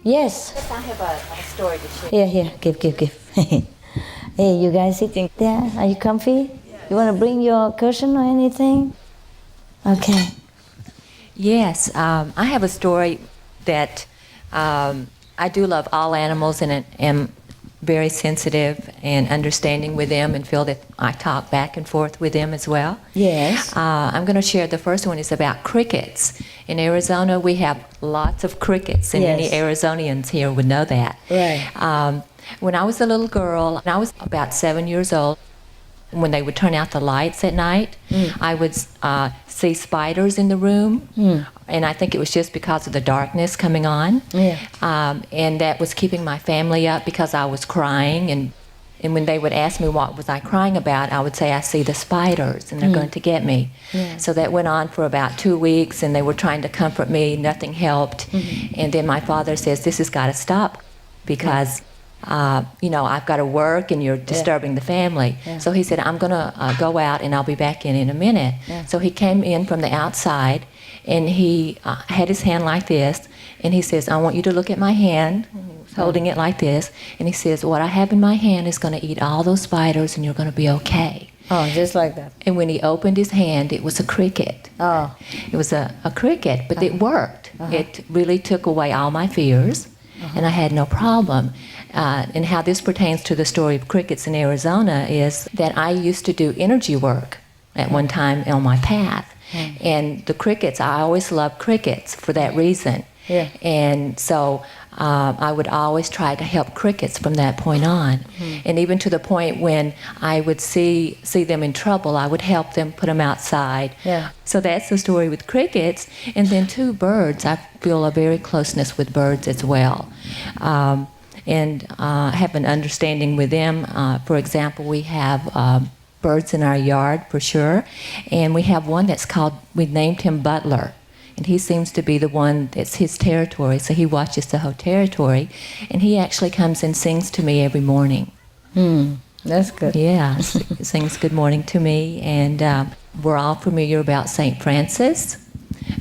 Yes. Yes, I have a story to share. Here, give. Hey, you guys sitting there? Are you comfy? You want to bring your cushion or anything? Okay. Yes, I have a story that I do love all animals and am very sensitive and understanding with them and feel that I talk back and forth with them as well. Yes. I'm going to share the first one is about crickets. In Arizona, we have lots of crickets, and Yes. many Arizonians here would know that. Right. When I was a little girl, I was about 7 years old, when they would turn out the lights at night, I would see spiders in the room, and I think it was just because of the darkness coming on. Yeah. And that was keeping my family up because I was crying, and when they would ask me what was I crying about, I would say, I see the spiders and they're going to get me. Yeah. So that went on for about 2 weeks, and they were trying to comfort me. Nothing helped. And then my father says, this has got to stop because I've got to work and you're disturbing the family. Yeah. So he said, I'm going to go out and I'll be back in a minute. Yeah. So he came in from the outside, and he had his hand like this, and he says, I want you to look at my hand. And he was holding it like this, and he says, what I have in my hand is going to eat all those spiders and you're going to be okay. Oh, just like that. And when he opened his hand, it was a cricket. Oh. It was a cricket, but it worked. It really took away all my fears, and I had no problem. And how this pertains to the story of crickets in Arizona is that I used to do energy work at one time on my path. And the crickets, I always loved crickets for that reason. Yeah. And so I would always try to help crickets from that point on. And even to the point when I would see them in trouble, I would help them, put them outside. Yeah. So that's the story with crickets. And then two birds, I feel a very closeness with birds as well. And have an understanding with them. For example, we have birds in our yard for sure. And we have one we named him Butler. And he seems to be the one that's his territory, so he watches the whole territory. And he actually comes and sings to me every morning. That's good. Yeah, sings good morning to me. And we're all familiar about St. Francis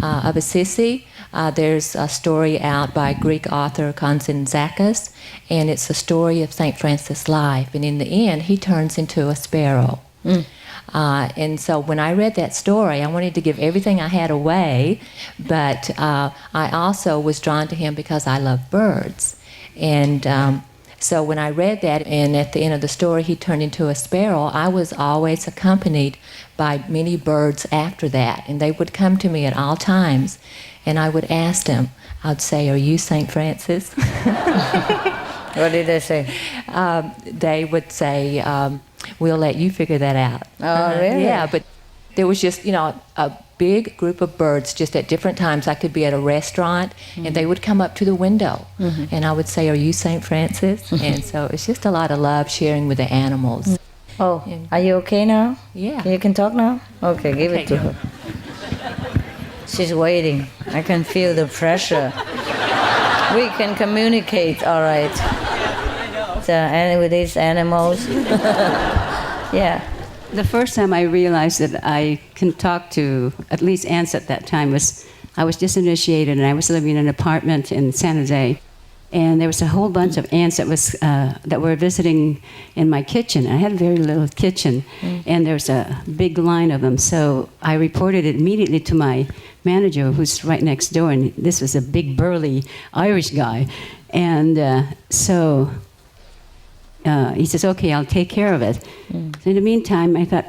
of Assisi. There's a story out by Greek author Konstantin Zakis, and it's a story of St. Francis' life. And in the end, he turns into a sparrow. And so when I read that story, I wanted to give everything I had away, but I also was drawn to him because I love birds. And so when I read that, and at the end of the story he turned into a sparrow, I was always accompanied by many birds after that. And they would come to me at all times, and I would ask them, I'd say, are you St. Francis? What did they say? They would say, we'll let you figure that out. Oh, really? Yeah, but there was just, a big group of birds just at different times. I could be at a restaurant, and they would come up to the window, and I would say, are you St. Francis? And so it's just a lot of love sharing with the animals. Oh, are you okay now? Yeah. You can talk now? Okay, give it to go. her. She's waiting. I can feel the pressure. We can communicate, all right. So, and with these animals. Yeah. The first time I realized that I can talk to at least ants at that time was I was just initiated, and I was living in an apartment in San Jose. And there was a whole bunch of ants that were visiting in my kitchen. I had a very little kitchen, and there was a big line of them. So I reported it immediately to my manager, who's right next door, and this was a big, burly Irish guy. And so he says, okay, I'll take care of it. So in the meantime, I thought,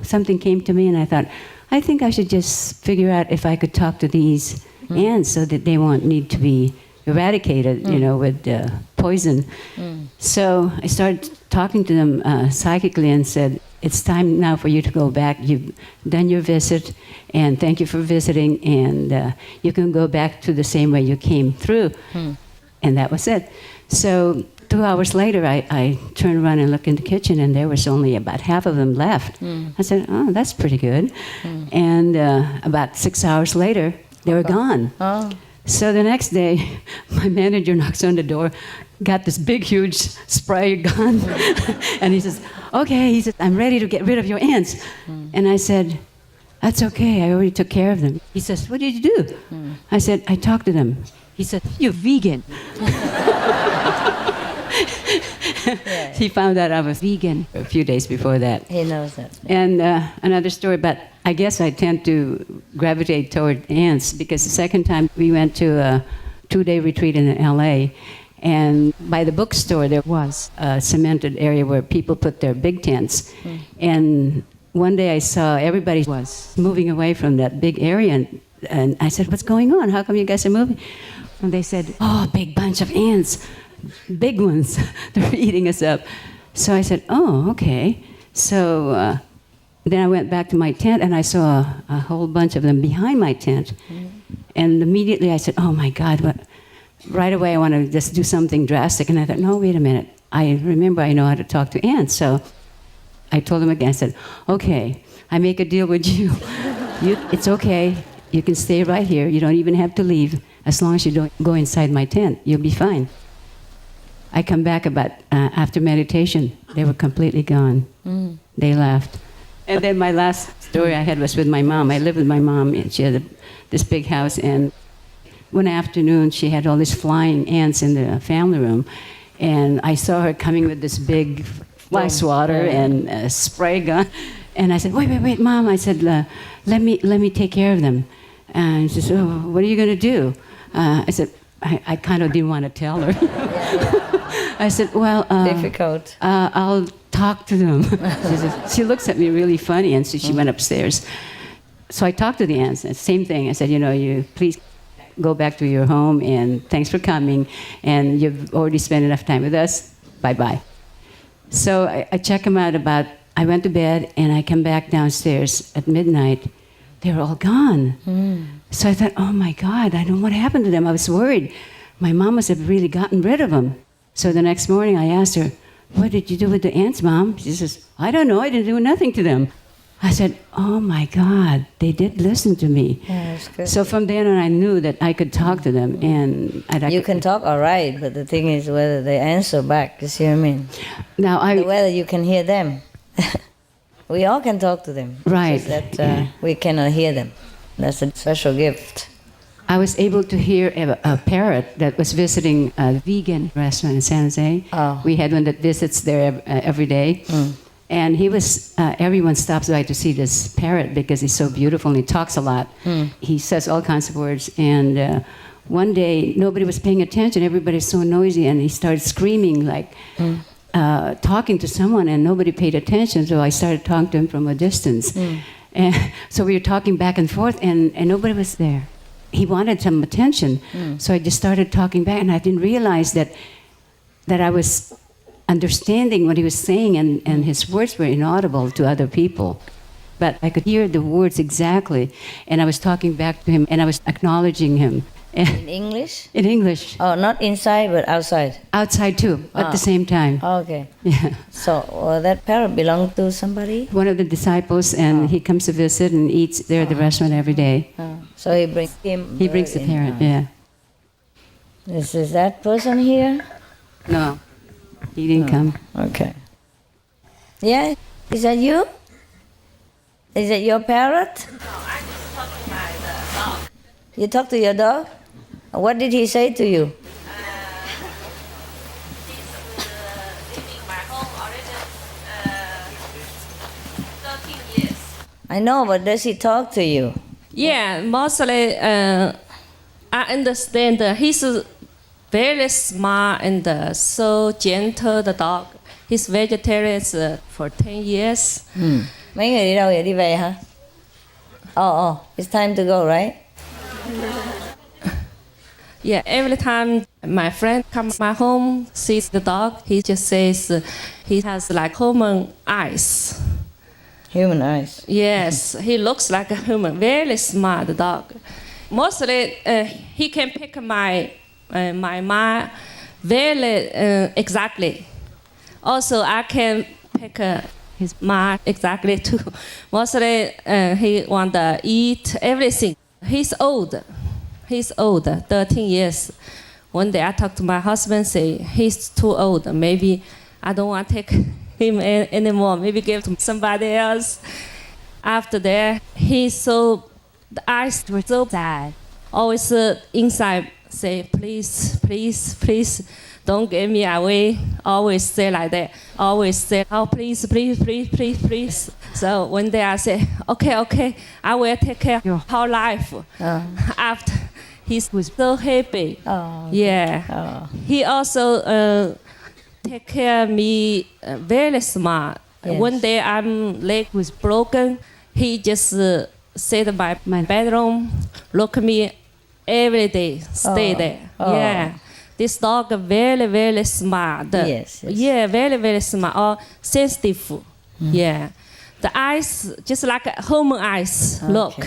something came to me, and I thought, I think I should just figure out if I could talk to these ants so that they won't need to be eradicated, with poison. So I started talking to them psychically and said, it's time now for you to go back. You've done your visit, and thank you for visiting, and you can go back to the same way you came through. And that was it. So 2 hours later, I turned around and looked in the kitchen, and there was only about half of them left. I said, oh, that's pretty good. And about 6 hours later, they were gone. Oh. So the next day, my manager knocks on the door, got this big, huge spray gun, and he says, okay, he says, I'm ready to get rid of your ants. And I said, that's okay, I already took care of them. He says, what did you do? I said, I talked to them. He said, "You're vegan." He found out I was vegan a few days before that. He knows that. And another story, but I guess I tend to gravitate toward ants because the second time we went to a 2-day retreat in LA, and by the bookstore there was a cemented area where people put their big tents. And one day I saw everybody was moving away from that big area, and I said, "What's going on? How come you guys are moving?" And they said, "Oh, a big bunch of ants. Big ones, they're eating us up." So I said, "Oh, okay." So then I went back to my tent and I saw a whole bunch of them behind my tent. And immediately I said, "Oh my God, what?" Right away I want to just do something drastic. And I thought, no, wait a minute. I remember I know how to talk to ants. So I told him again, I said, "Okay, I make a deal with you. It's okay. You can stay right here. You don't even have to leave. As long as you don't go inside my tent, you'll be fine." I come back about after meditation. They were completely gone. They left. And then my last story I had was with my mom. I lived with my mom, and she had this big house. And one afternoon, she had all these flying ants in the family room. And I saw her coming with this big fly swatter and a spray gun. And I said, wait, Mom. I said, let me take care of them. And she said, "Oh, what are you going to do?" I said, I kind of didn't want to tell her. I said, "Well, Difficult. I'll talk to them." She looks at me really funny, and so she went upstairs. So I talked to the ants. Same thing. I said, "You please go back to your home, and thanks for coming. And you've already spent enough time with us. Bye-bye." So I check them out I went to bed, and I come back downstairs at midnight. They were all gone. So I thought, "Oh my God, I don't know what happened to them." I was worried. My mom must have really gotten rid of them. So the next morning I asked her, "What did you do with the ants, Mom?" She says, "I don't know. I didn't do nothing to them." I said, "Oh my God, they did listen to me." Yeah, that's good. So from then on I knew that I could talk to them. And You can talk all right, but the thing is whether they answer back. You see what I mean? Now Whether you can hear them. We all can talk to them. Right. It's just that we cannot hear them. That's a special gift. I was able to hear a parrot that was visiting a vegan restaurant in San Jose. Oh. We had one that visits there every day. And he was, everyone stops by to see this parrot because he's so beautiful and he talks a lot. He says all kinds of words. And one day, nobody was paying attention. Everybody's so noisy. And he started screaming, like talking to someone, and nobody paid attention. So I started talking to him from a distance. And so we were talking back and forth, and nobody was there. He wanted some attention. So I just started talking back, and I didn't realize that I was understanding what he was saying, and his words were inaudible to other people. But I could hear the words exactly, and I was talking back to him, and I was acknowledging him. In English? In English. Oh, not inside, but outside. Outside too, at the same time. Okay. Yeah. So that parrot belonged to somebody? One of the disciples, and he comes to visit and eats there at the restaurant every day. So he brings him. He brings the parrot, yeah. Is that person here? No, he didn't come. Okay. Yeah? Is that you? Is it your parrot? No, I just talked to my dog. You talk to your dog? What did he say to you? He's living my home already 13 years. I know, but does he talk to you? Yeah, mostly I understand he's very smart and so gentle, the dog. He's vegetarian for 10 years. Mấy người đi đâu vậy? Đi về hả? Oh, it's time to go, right? Yeah, every time my friend comes to my home, sees the dog, he just says he has like human eyes. Human eyes. Yes, he looks like a human, very smart dog. Mostly, he can pick my mind very exactly. Also, I can pick his mind exactly too. Mostly, he want to eat everything. He's old. 13 years. One day I talked to my husband, say he's too old. Maybe I don't want to take him anymore. Maybe give to somebody else. After that, the eyes were so sad. Always inside say, please, please, please, don't give me away. Always say like that. Always say, oh, please, please, please, please, please. So one day I say, okay, I will take care of your whole life. After he was so happy. Oh. Yeah. Oh. He also take care of me very smart. Yes. One day I'm leg was broken. He just sit in my bedroom, look at me every day, stay there. Oh. Yeah. This dog very, very smart. Yes. Yeah, very, very smart. Sensitive. Yeah. The eyes, just like a human eyes. Okay. Look.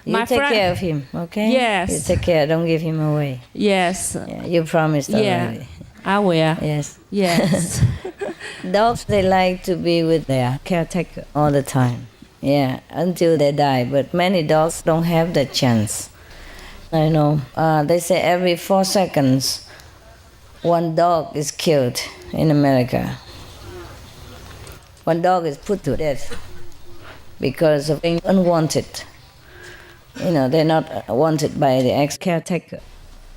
You My take friend- care of him, okay? Yes. You take care. Don't give him away. Yes. Yeah, you promised Yeah. already. I will. Yes. Yes. Dogs, they like to be with their caretaker all the time. Yeah, until they die. But many dogs don't have that chance. I know. They say every 4 seconds, one dog is killed in America. One dog is put to death because of being unwanted. They're not wanted by the ex-caretaker.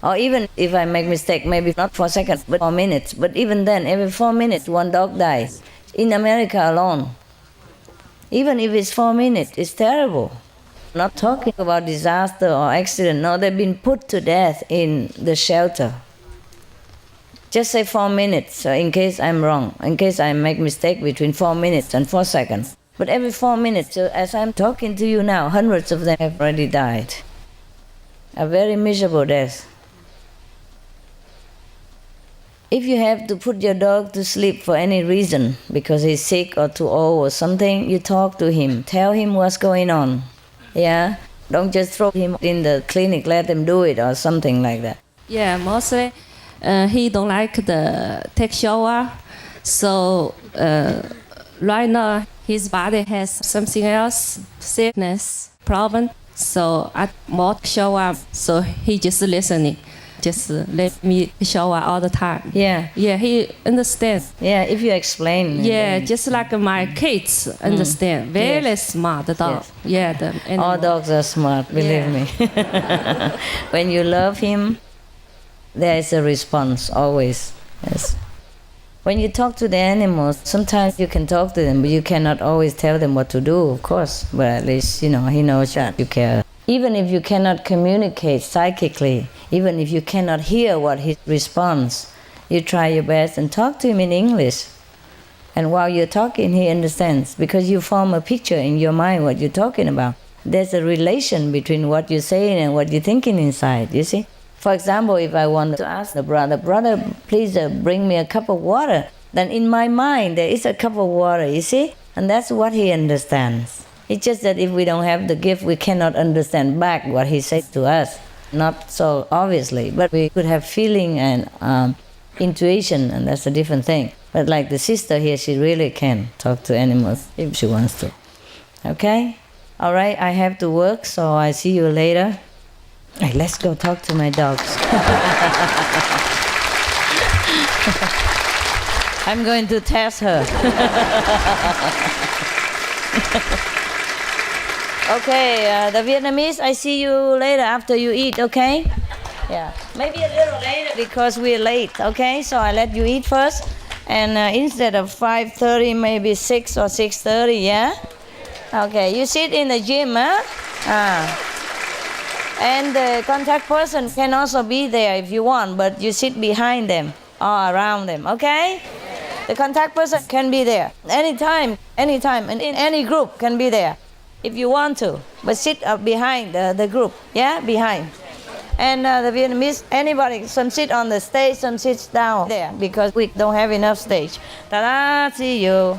Or even if I make mistake, maybe not 4 seconds, but 4 minutes. But even then, every 4 minutes, one dog dies. In America alone. Even if it's 4 minutes, it's terrible. Not talking about disaster or accident. No, they've been put to death in the shelter. Just say 4 minutes, in case I'm wrong, in case I make mistake between 4 minutes and 4 seconds. But every 4 minutes, as I'm talking to you now, hundreds of them have already died. A very miserable death. If you have to put your dog to sleep for any reason, because he's sick or too old or something, you talk to him, tell him what's going on. Yeah? Don't just throw him in the clinic, let him do it or something like that. Yeah, mostly he don't like the take shower. So right now his body has something else, sickness, problem. So I more shower. So he just listening, just let me shower all the time. Yeah. Yeah, he understands. Yeah, if you explain. Yeah, then- just like my kids understand. Very Yes. smart dog. Yes. Yeah, the All animal. dogs are smart, believe Yeah. me. When you love him, there is a response, always. Yes. When you talk to the animals, sometimes you can talk to them, but you cannot always tell them what to do, of course. But at least, he knows that you care. Even if you cannot communicate psychically, even if you cannot hear what he responds, you try your best and talk to him in English. And while you're talking, he understands, because you form a picture in your mind what you're talking about. There's a relation between what you're saying and what you're thinking inside, you see? For example, if I want to ask the brother, please bring me a cup of water, then in my mind there is a cup of water, you see? And that's what he understands. It's just that if we don't have the gift, we cannot understand back what he says to us. Not so obviously, but we could have feeling and intuition, and that's a different thing. But like the sister here, she really can talk to animals if she wants to. Okay? All right, I have to work, so I see you later. Hey, let's go talk to my dogs. I'm going to test her. Okay, the Vietnamese, I see you later after you eat, okay? Yeah, maybe a little later because we're late, okay? So I let you eat first. And instead of 5:30, maybe 6 or 6:30, yeah? Okay, you sit in the gym, huh? And the contact person can also be there if you want, but you sit behind them or around them, okay? The contact person can be there anytime, and in any group can be there if you want to, but sit behind the group, yeah, behind. And the Vietnamese, anybody, some sit on the stage, some sits down there because we don't have enough stage. Ta-da, see you.